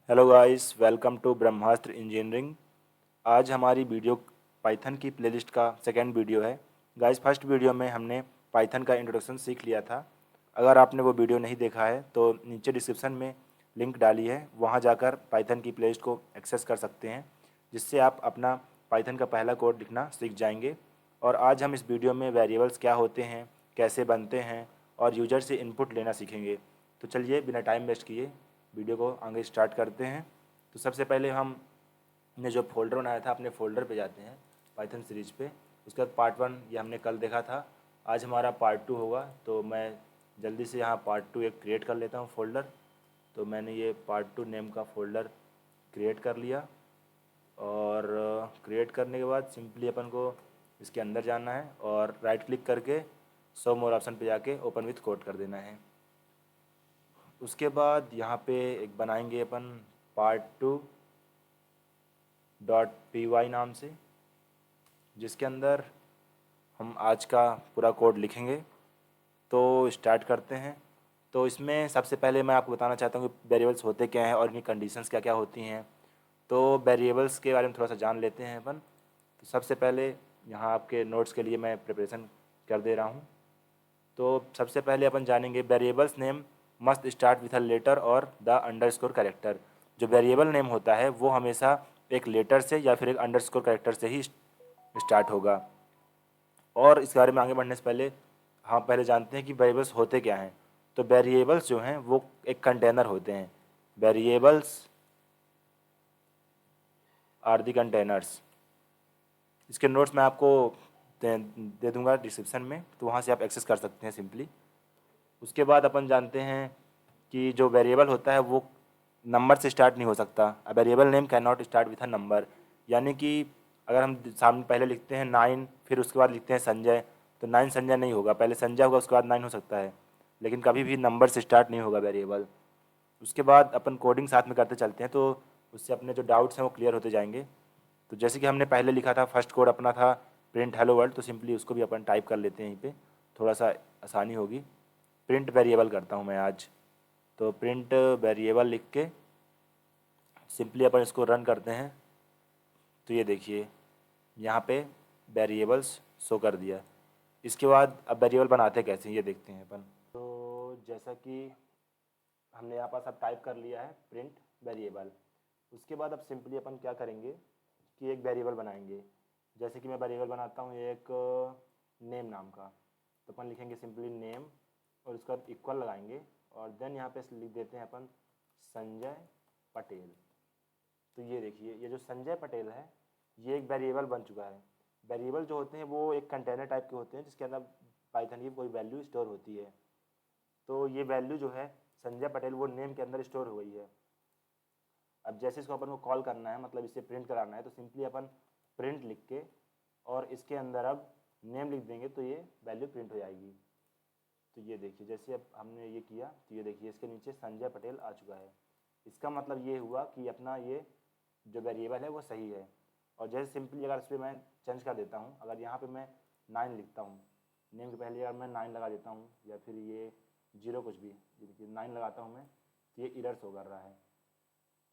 Hello guys, welcome to Brahmastra engineering. आज हमारी video Python की प्लेलिस्ट का सेकेंड वीडियो है। गाइस, फर्स्ट वीडियो में हमने पाइथन का इंट्रोडक्शन सीख लिया था। अगर आपने वो वीडियो नहीं देखा है तो नीचे डिस्क्रिप्शन में लिंक डाली है, वहाँ जाकर पाइथन की प्लेलिस्ट को एक्सेस कर सकते हैं, जिससे आप अपना पाइथन का पहला कोड लिखना सीख जाएंगे। और आज हम इस वीडियो में वेरिएबल्स क्या होते हैं, कैसे बनते हैं और यूजर से इनपुट लेना सीखेंगे। तो चलिए बिना टाइम वेस्ट किए वीडियो को आगे स्टार्ट करते हैं। तो सबसे पहले हमने जो फोल्डर बनाया था अपने फोल्डर पे जाते हैं, पाइथन सीरीज पे। उसके बाद पार्ट 1 ये हमने कल देखा था, आज हमारा पार्ट 2 होगा। तो मैं जल्दी से यहाँ पार्ट 2 एक क्रिएट कर लेता हूँ फोल्डर। तो मैंने ये पार्ट 2 नेम का फोल्डर क्रिएट कर लिया। और क्रिएट करने के बाद सिंपली अपन को इसके अंदर जाना है और राइट क्लिक करके शो मोर ऑप्शन पे जाके ओपन विथ कोड कर देना है। उसके बाद यहाँ पे एक बनाएंगे अपन part2.py नाम से, जिसके अंदर हम आज का पूरा कोड लिखेंगे। तो स्टार्ट करते हैं। तो इसमें सबसे पहले मैं आपको बताना चाहता हूँ कि वेरिएबल्स होते क्या हैं और इनकी कंडीशंस क्या क्या होती हैं। तो वेरिएबल्स के बारे में थोड़ा सा जान लेते हैं अपन। तो सबसे पहले यहाँ आपके नोट्स के लिए मैं प्रिपरेशन कर दे रहा हूँ। तो सबसे पहले अपन जानेंगे variables name must start with a letter और द अंडरस्कोर कैरेक्टर। जो वेरिएबल नेम होता है वो हमेशा एक लेटर से या फिर एक अंडरस्कोर कैरेक्टर से ही स्टार्ट होगा। और इस बारे में आगे बढ़ने से पहले हम पहले जानते हैं कि वेरिएबल्स होते क्या हैं। तो वेरिएबल्स जो हैं वो एक कंटेनर होते हैं। Variables are the containers. इसके नोट्स मैं आपको दे दूंगा डिस्क्रिप्शन में, तो वहाँ से आप एक्सेस कर सकते हैं सिंपली। उसके बाद अपन जानते हैं कि जो वेरिएबल होता है वो नंबर से स्टार्ट नहीं हो सकता। अ variable name can not start with a number. यानी कि अगर हम सामने पहले लिखते हैं 9 फिर उसके बाद लिखते हैं संजय, तो 9 संजय नहीं होगा, पहले संजय होगा उसके बाद 9 हो सकता है, लेकिन कभी भी नंबर से स्टार्ट नहीं होगा वेरिएबल। उसके बाद अपन कोडिंग साथ में करते चलते हैं, तो उससे अपने जो डाउट्स हैं वो क्लियर होते जाएंगे। तो जैसे कि हमने पहले लिखा था, फर्स्ट कोड अपना था प्रिंट हेलो वर्ल्ड, तो सिंपली उसको भी अपन टाइप कर लेते हैं यहीं पे, थोड़ा सा आसानी होगी। प्रिंट वेरिएबल करता हूँ मैं आज। तो प्रिंट वेरिएबल लिख के सिंपली अपन इसको रन करते हैं। तो ये देखिए यहाँ पे वेरिएबल्स शो कर दिया। इसके बाद अब वेरिएबल बनाते कैसे हैं ये देखते हैं अपन। तो जैसा कि हमने यहाँ पास अब टाइप कर लिया है प्रिंट वेरिएबल। उसके बाद अब सिंपली अपन क्या करेंगे कि एक वेरिएबल बनाएंगे। जैसे कि मैं वेरिएबल बनाता हूँ एक नेम नाम का। तो अपन लिखेंगे सिंपली नेम और उसके बाद इक्वल लगाएंगे और देन यहाँ पे लिख देते हैं अपन संजय पटेल। तो ये देखिए ये जो संजय पटेल है ये एक वेरिएबल बन चुका है। वेरिएबल जो होते हैं वो एक कंटेनर टाइप के होते हैं जिसके अंदर पाइथन की कोई वैल्यू स्टोर होती है। तो ये वैल्यू जो है संजय पटेल वो नेम के अंदर स्टोर हो गई है। अब जैसे इसको अपन को कॉल करना है, मतलब इसे प्रिंट कराना है, तो सिंपली अपन प्रिंट लिख के और इसके अंदर अब नेम लिख देंगे तो ये वैल्यू प्रिंट हो जाएगी। तो ये देखिए जैसे अब हमने ये किया तो ये देखिए इसके नीचे संजय पटेल आ चुका है। इसका मतलब ये हुआ कि अपना ये जो वेरिएबल है वो सही है। और जैसे सिंपली अगर इस पर मैं चेंज कर देता हूँ, अगर यहाँ पे मैं 9 लिखता हूँ, नेम के पहले अगर मैं 9 लगा देता हूँ या फिर ये 0 कुछ भी, ये देखिए 9 लगाता हूँ मैं, तो ये इरर शो कर रहा है।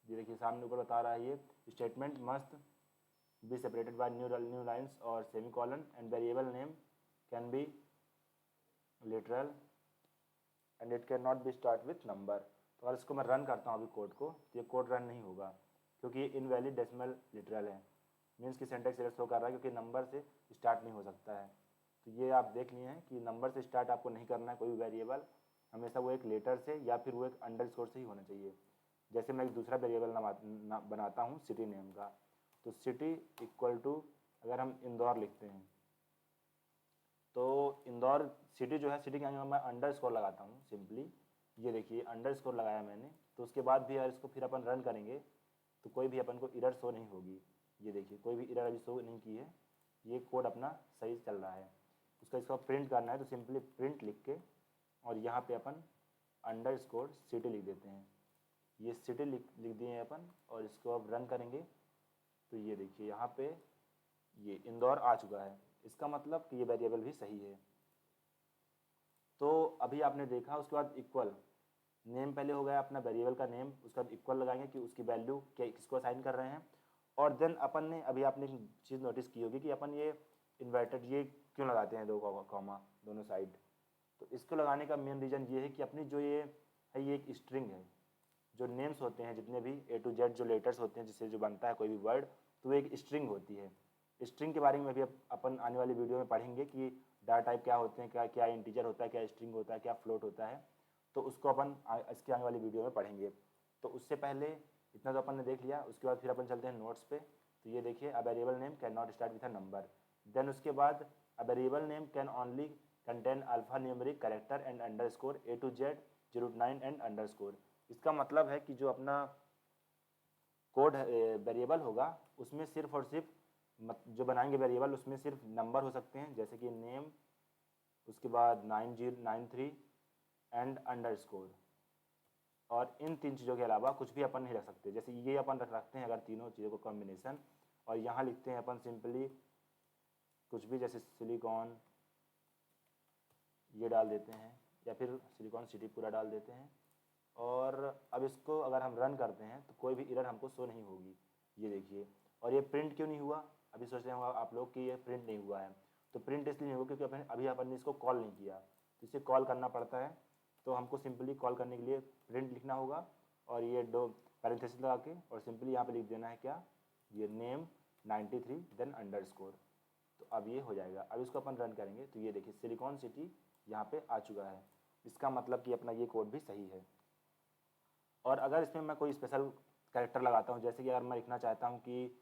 ये देखिए सामने ऊपर बता रहा है ये statement must be separated by new lines और semicolon and variable name can be literal and it can not be start with number. तो अगर इसको मैं रन करता हूँ अभी कोड को, तो ये कोड रन नहीं होगा क्योंकि ये इनवैलिड डेसिमल लिटरल है। मीन्स की सिंटैक्स एरर शो कर रहा है क्योंकि नंबर से स्टार्ट नहीं हो सकता है। तो ये आप देख लिए हैं कि नंबर से स्टार्ट आपको नहीं करना है कोई भी वेरिएबल, हमेशा वो एक लेटर से या फिर वो एक अंडरस्कोर से ही होना चाहिए। जैसे मैं एक दूसरा वेरिएबल बनाता हूँ सिटी नेम का। तो सिटी इक्वल टू अगर हम इंदौर लिखते हैं तो इंदौर सिटी जो है, सिटी के आगे मैं अंडरस्कोर लगाता हूँ सिंपली। ये देखिए अंडरस्कोर लगाया मैंने। तो उसके बाद भी अगर इसको फिर अपन रन करेंगे तो कोई भी अपन को इरर शो नहीं होगी। ये देखिए कोई भी इरर अभी शो नहीं की है, ये कोड अपना सही चल रहा है। उसका इसको प्रिंट करना है तो सिंपली प्रिंट लिख के और यहाँ पे अपन अंडरस्कोर सिटी लिख देते हैं। ये सिटी लिख दिए हैं अपन और इसको अब रन करेंगे तो ये देखिए यहाँ पे ये इंदौर आ चुका है। इसका मतलब कि ये वेरिएबल भी सही है। तो अभी आपने देखा, उसके बाद इक्वल नेम पहले हो गया अपना वेरिएबल का नेम, उसका इक्वल लगाएंगे कि उसकी वैल्यू क्या किसको असाइन कर रहे हैं। और देन अपन ने अभी आपने एक चीज़ नोटिस की होगी कि अपन ये इन्वर्टेड ये क्यों लगाते हैं, दो कॉमा दोनों साइड। तो इसको लगाने का मेन रीज़न ये है कि अपनी जो ये है ये एक स्ट्रिंग है। जो नेम्स होते हैं जितने भी A to Z जो लेटर्स होते हैं जिससे जो बनता है कोई भी वर्ड, तो वो एक स्ट्रिंग होती है। स्ट्रिंग के बारे में भी अपन आने वाली वीडियो में पढ़ेंगे कि डाटा टाइप क्या होते हैं, क्या क्या इंटीजर होता है, क्या स्ट्रिंग होता है, क्या फ्लोट होता है। तो उसको अपन इसके आने वाली वीडियो में पढ़ेंगे। तो उससे पहले इतना तो अपन ने देख लिया। उसके बाद फिर अपन चलते हैं नोट्स पे। तो ये देखिए, a variable name can not start with a number. Then उसके बाद a variable name can only contain alpha numeric character and underscore A to Z 0 to 9 and underscore. इसका मतलब है कि जो अपना कोड वेरिएबल होगा उसमें सिर्फ और सिर्फ जो बनाएंगे वेरिएबल उसमें सिर्फ नंबर हो सकते हैं, जैसे कि नेम, उसके बाद 9093 एंड अंडरस्कोर। और इन तीन चीज़ों के अलावा कुछ भी अपन नहीं रख सकते। जैसे ये अपन रखते हैं अगर तीनों चीज़ों को कॉम्बिनेशन, और यहाँ लिखते हैं अपन सिंपली कुछ भी, जैसे सिलिकॉन ये डाल देते हैं, या फिर सिलिकॉन सिटी पूरा डाल देते हैं। और अब इसको अगर हम रन करते हैं तो कोई भी एरर हमको शो नहीं होगी। ये देखिए, और ये प्रिंट क्यों नहीं हुआ, अभी सोच रहे होंगे आप लोग कि ये प्रिंट नहीं हुआ है। तो प्रिंट इसलिए नहीं हुआ क्योंकि अभी अपन ने इसको कॉल नहीं किया, तो इसे कॉल करना पड़ता है। तो हमको सिंपली कॉल करने के लिए प्रिंट लिखना होगा, और ये दो पैरेंथेसिस लगा के और सिंपली यहाँ पे लिख देना है क्या, ये नेम 93 देन अंडरस्कोर। तो अब ये हो जाएगा। अब इसको अपन रन करेंगे तो ये देखिए सिलिकॉन सिटी यहाँ पे आ चुका है। इसका मतलब कि अपना ये कोड भी सही है। और अगर इसमें मैं कोई स्पेशल कैरेक्टर लगाता हूँ, जैसे कि अगर मैं लिखना चाहता हूँ कि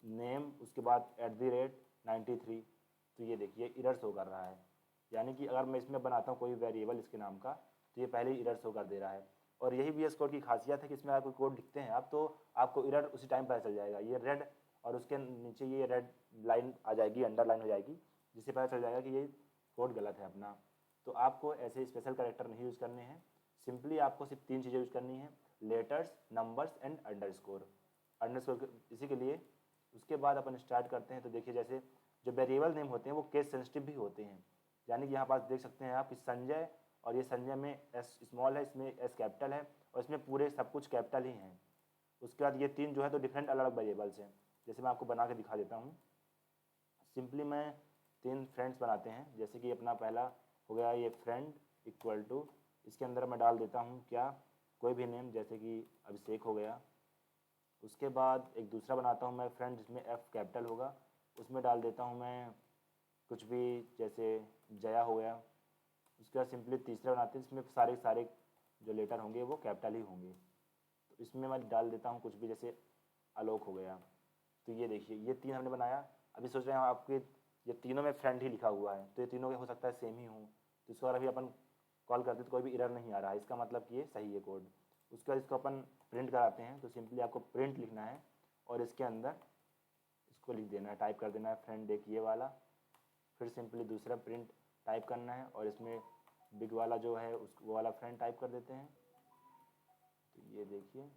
नेम उसके बाद @93, तो ये देखिए एरर शो कर रहा है। यानी कि अगर मैं इसमें बनाता हूँ कोई वेरिएबल इसके नाम का, तो ये पहले ही एरर शो कर दे रहा है। और यही VS कोड की खासियत है कि इसमें आप कोई कोड लिखते हैं आप, तो आपको एरर उसी टाइम पता चल जाएगा। ये रेड और उसके नीचे ये रेड लाइन आ जाएगी, अंडरलाइन हो जाएगी, जिससे पता चल जाएगा कि ये कोड गलत है अपना। तो आपको ऐसे स्पेशल कैरेक्टर नहीं यूज़ करने हैं। सिंपली आपको सिर्फ तीन चीज़ें यूज़ करनी है, letters, numbers and underscore. Underscore इसी के लिए। उसके बाद अपन स्टार्ट करते हैं। तो देखिए, जैसे जो वेरिएबल नेम होते हैं वो केस सेंसिटिव भी होते हैं। यानी कि यहाँ पास देख सकते हैं आप कि संजय, और ये संजय में S स्मॉल है, इसमें S कैपिटल है, और इसमें पूरे सब कुछ कैपिटल ही हैं। उसके बाद ये तीन जो है तो डिफरेंट अलग अलग वेरिएबल्स हैं। जैसे मैं आपको बना के दिखा देता हूँ। सिंपली मैं तीन फ्रेंड्स बनाते हैं। जैसे कि अपना पहला हो गया ये फ्रेंड इक्वल टू, इसके अंदर मैं डाल देता हूँ क्या, कोई भी नेम, जैसे कि अभिषेक हो गया। उसके बाद एक दूसरा बनाता हूँ मैं फ्रेंड जिसमें F कैपिटल होगा, उसमें डाल देता हूँ मैं कुछ भी, जैसे जया हो गया। उसके बाद सिंपली तीसरा बनाते हैं जिसमें सारे सारे जो लेटर होंगे वो कैपिटल ही होंगे। तो इसमें मैं डाल देता हूँ कुछ भी, जैसे आलोक हो गया। तो ये देखिए ये तीन हमने बनाया। अभी सोच रहे हैं आपके ये तीनों में फ्रेंड ही लिखा हुआ है, तो ये तीनों के हो सकता है सेम ही हो। तो इसको अगर अभी अपन कॉल करते तो कोई भी एरर नहीं आ रहा है, इसका मतलब कि ये सही है कोड। उसके बाद इसको अपन प्रिंट कराते हैं। तो सिंपली आपको प्रिंट लिखना है और इसके अंदर इसको लिख देना है, टाइप कर देना है फ्रेंड एक ये वाला। फिर सिंपली दूसरा प्रिंट टाइप करना है और इसमें बिग वाला जो है उस वो वाला फ्रेंड टाइप कर देते हैं। तो ये देखिए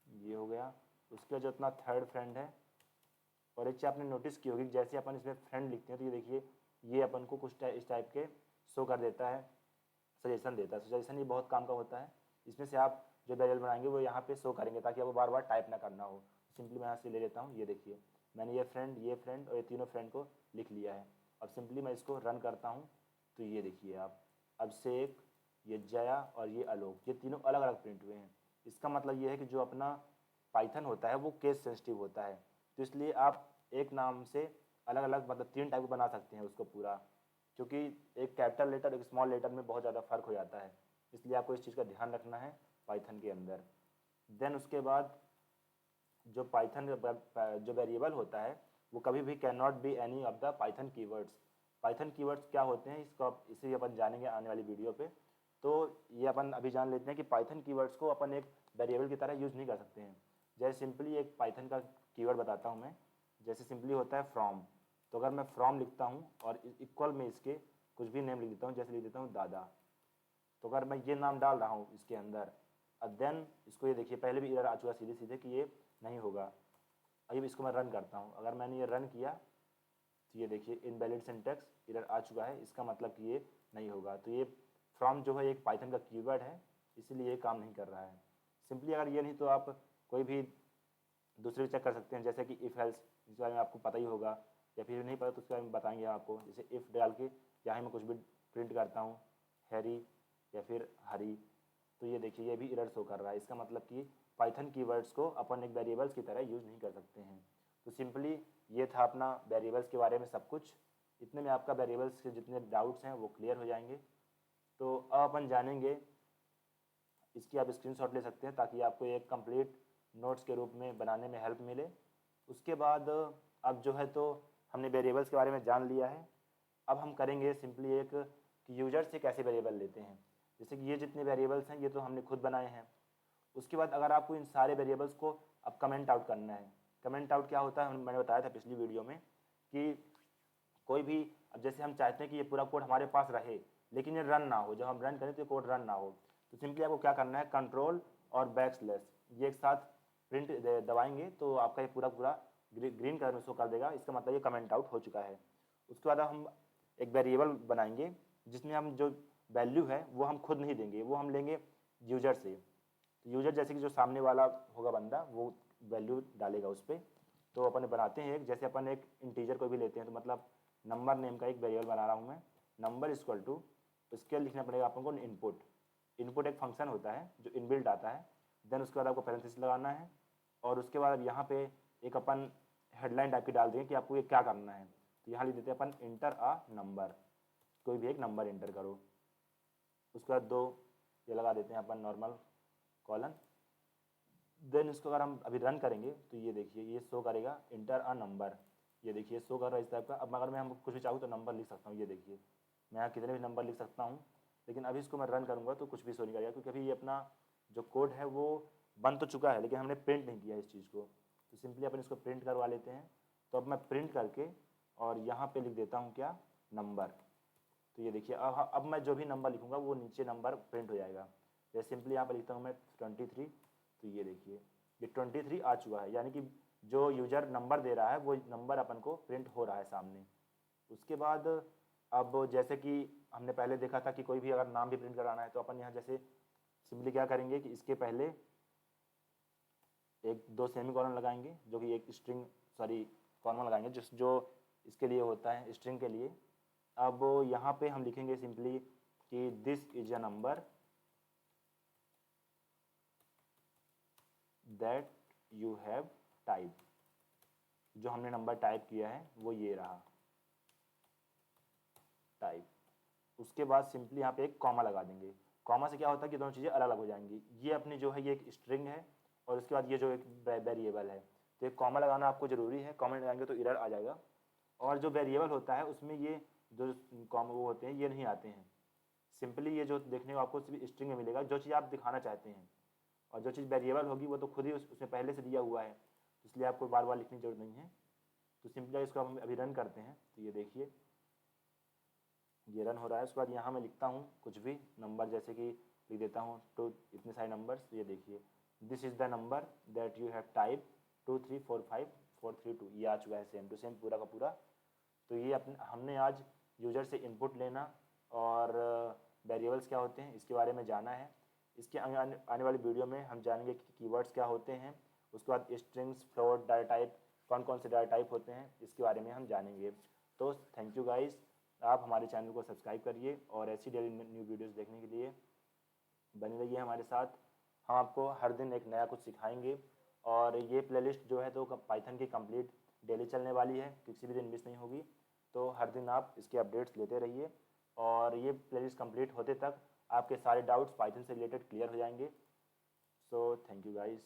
ये हो गया। उसके बाद जो अपना थर्ड फ्रेंड है, और एक चीज़ आपने नोटिस की होगी, जैसे अपन इसमें फ्रेंड लिखते हैं तो ये देखिए ये अपन को कुछ इस टाइप के शो कर देता है, सजेशन देता है। सजेशन ये बहुत काम का होता है। इसमें से आप जो वेरिएबल बनाएंगे वो यहाँ पे शो करेंगे ताकि आपको बार बार टाइप ना करना हो। सिंपली मैं यहाँ से ले लेता हूँ। ये देखिए मैंने ये फ्रेंड और ये तीनों फ्रेंड को लिख लिया है। अब सिंपली मैं इसको रन करता हूँ। तो ये देखिए आप, अभिषेक, ये जया और ये आलोक, ये तीनों अलग अलग प्रिंट हुए हैं। इसका मतलब ये है कि जो अपना पाइथन होता है वो केस सेंसिटिव होता है। तो इसलिए आप एक नाम से अलग अलग मतलब तीन टाइप बना सकते हैं उसको पूरा, क्योंकि एक कैपिटल लेटर एक स्मॉल लेटर में बहुत ज़्यादा फ़र्क हो जाता है। इसलिए आपको इस चीज़ का ध्यान रखना है पाइथन के अंदर। देन उसके बाद जो पाइथन जो वेरिएबल होता है वो कभी भी can not be any of the Python keywords. Python keywords क्या होते हैं इसको इसे अपन जानेंगे आने वाली वीडियो पे। तो ये अपन अभी जान लेते हैं कि पाइथन कीवर्ड्स को अपन एक वेरिएबल की तरह यूज़ नहीं कर सकते हैं। जैसे सिंपली एक पाइथन का कीवर्ड बताता हूँ मैं। जैसे सिंपली होता है फ्रॉम। तो अगर मैं फ्रॉम लिखता हूँ और इक्वल में इसके कुछ भी नेम लिख देता हूँ, जैसे लिख देता हूँ दादा, तो अगर मैं ये नाम डाल रहा हूँ इसके अंदर, और देन इसको ये देखिए पहले भी एरर आ चुका सीधे सीधे कि ये नहीं होगा। अभी इसको मैं रन करता हूँ। अगर मैंने ये रन किया तो ये देखिए इनवैलिड सिंटैक्स एरर आ चुका है। इसका मतलब कि ये नहीं होगा। तो ये फ्रॉम जो है एक पाइथन का कीवर्ड है, इसीलिए ये काम नहीं कर रहा है। सिंपली अगर ये नहीं तो आप कोई भी दूसरे चेक कर सकते हैं, जैसे कि इफ़ एल्स, जिसके बारे में आपको पता ही होगा, या फिर नहीं पता तो उसके बारे में बताएंगे आपको। जैसे इफ़ डाल के यहाँ मैं कुछ भी प्रिंट करता हूँ, हैरी या फिर हरी, तो ये देखिए ये भी एरर शो कर रहा है। इसका मतलब कि पाइथन कीवर्ड्स को अपन एक वेरिएबल्स की तरह यूज़ नहीं कर सकते हैं। तो सिंपली ये था अपना वेरिएबल्स के बारे में सब कुछ। इतने में आपका वेरिएबल्स के जितने डाउट्स हैं वो क्लियर हो जाएंगे। तो अब अपन जानेंगे, इसकी आप स्क्रीनशॉट ले सकते हैं ताकि आपको एक कंप्लीट नोट्स के रूप में बनाने में हेल्प मिले। उसके बाद अब जो है तो हमने वेरिएबल्स के बारे में जान लिया है। अब हम करेंगे सिंपली एक कि यूजर से कैसे वेरिएबल लेते हैं। जैसे कि ये जितने वेरिएबल्स हैं ये तो हमने खुद बनाए हैं। उसके बाद अगर आपको इन सारे वेरिएबल्स को अब कमेंट आउट करना है। कमेंट आउट क्या होता है, मैंने बताया था पिछली वीडियो में कि कोई भी, अब जैसे हम चाहते हैं कि ये पूरा कोड हमारे पास रहे लेकिन ये रन ना हो, जब हम रन करें तो ये कोड रन ना हो, तो सिंपली आपको क्या करना है, कंट्रोल और बैकस्लैश ये एक साथ प्रिंट दबाएंगे तो आपका ये पूरा पूरा ग्रीन कलर में शो कर देगा। इसका मतलब ये कमेंट आउट हो चुका है। उसके बाद हम एक वेरिएबल बनाएंगे जिसमें हम जो वैल्यू है वो हम खुद नहीं देंगे, वो हम लेंगे यूजर से। तो यूजर जैसे कि जो सामने वाला होगा बंदा वो वैल्यू डालेगा उस पर। तो अपन बनाते हैं एक, जैसे अपन एक इंटीजर को भी लेते हैं, तो मतलब नंबर नेम का एक वेरिएबल बना रहा हूँ मैं, नंबर इक्वल टू, उसके लिखना पड़ेगा अपन को इनपुट। इनपुट एक फंक्शन होता है जो इनबिल्ट आता है। देन उसके बाद आपको पैरेंथेसिस लगाना है और उसके बाद अब यहाँ पे एक अपन हेडलाइन टाइप की डाल देंगे कि आपको ये क्या करना है। तो यहाँ लिख देते हैं अपन इंटर अ नंबर, कोई भी एक नंबर इंटर करो। उसके बाद 2 ये लगा देते हैं अपन नॉर्मल कॉलन। देन इसको अगर हम अभी रन करेंगे तो ये देखिए ये शो करेगा इंटर अ नंबर, ये देखिए शो कर रहा है इस टाइप का। अब अगर मैं हम कुछ भी चाहूँ तो नंबर लिख सकता हूँ, ये देखिए मैं यहाँ कितने भी नंबर लिख सकता हूँ। लेकिन अभी इसको मैं रन करूँगा तो कुछ भी शो नहीं करेगा, क्योंकि अभी ये अपना जो कोड है वो बन तो चुका है लेकिन हमने प्रिंट नहीं किया इस चीज़ को। तो सिंपली अपन इसको प्रिंट करवा लेते हैं। तो अब मैं प्रिंट करके और यहाँ पर लिख देता हूँ क्या, नंबर। तो ये देखिए अब मैं जो भी नंबर लिखूँगा वो नीचे नंबर प्रिंट हो जाएगा। जैसे सिंपली यहाँ पर लिखता हूँ मैं 23, तो ये देखिए ये 23 आ चुका है, यानी कि जो यूजर नंबर दे रहा है वो नंबर अपन को प्रिंट हो रहा है सामने। उसके बाद अब जैसे कि हमने पहले देखा था कि कोई भी अगर नाम भी प्रिंट कराना है तो अपन यहाँ जैसे सिंपली क्या करेंगे कि इसके पहले एक 2 सेमीकोलन लगाएंगे, जो कि एक स्ट्रिंग कॉमा लगाएंगे जो इसके लिए होता है, स्ट्रिंग के लिए। अब यहाँ पे हम लिखेंगे सिंपली कि this is a number that you have type. जो हमने नंबर टाइप किया है वो ये रहा, टाइप। उसके बाद सिंपली यहाँ पे एक कॉमा लगा देंगे। कॉमा से क्या होता है कि दोनों चीज़ें अलग अलग हो जाएंगी। ये अपनी जो है ये एक स्ट्रिंग है और उसके बाद ये जो एक वेरिएबल है, तो एक कॉमा लगाना आपको ज़रूरी है। कॉमा लगाएंगे तो एरर आ जाएगा। और जो वेरिएबल होता है उसमें ये जो कॉमा वो होते हैं ये नहीं आते हैं। सिंपली ये जो देखने को आपको सिर्फ स्ट्रिंग में मिलेगा जो चीज़ आप दिखाना चाहते हैं, और जो चीज़ वेरिएबल होगी वो तो खुद ही उसमें पहले से दिया हुआ है, इसलिए आपको बार बार लिखने की जरूरत नहीं है। तो सिंपली इसको हम अभी रन करते हैं तो ये देखिए ये रन हो रहा है। उसके बाद यहाँ मैं लिखता हूँ कुछ भी नंबर, जैसे कि लिख देता हूँ टू, इतने सारे नंबर्स। तो ये देखिए this is the number that you have type 2345432, ये आ चुका है सेम टू सेम पूरा का पूरा। तो ये हमने आज यूजर से इनपुट लेना और वेरिएबल्स क्या होते हैं इसके बारे में जाना है। इसके आने वाली वीडियो में हम जानेंगे कि कीवर्ड्स क्या होते हैं। उसके बाद स्ट्रिंग्स, फ्लोट, डाटा टाइप, कौन कौन से डाटा टाइप होते हैं इसके बारे में हम जानेंगे। तो थैंक यू गाइस, आप हमारे चैनल को सब्सक्राइब करिए और ऐसी डेली न्यू वीडियोस देखने के लिए बने रहिए हमारे साथ। हम आपको हर दिन एक नया कुछ सिखाएंगे और ये प्लेलिस्ट जो है तो पाइथन की कंप्लीट डेली चलने वाली है, किसी भी दिन मिस नहीं होगी। तो हर दिन आप इसके अपडेट्स लेते रहिए और ये प्लेलिस्ट कंप्लीट होते तक आपके सारे डाउट्स पाइथन से रिलेटेड क्लियर हो जाएंगे। So thank you guys.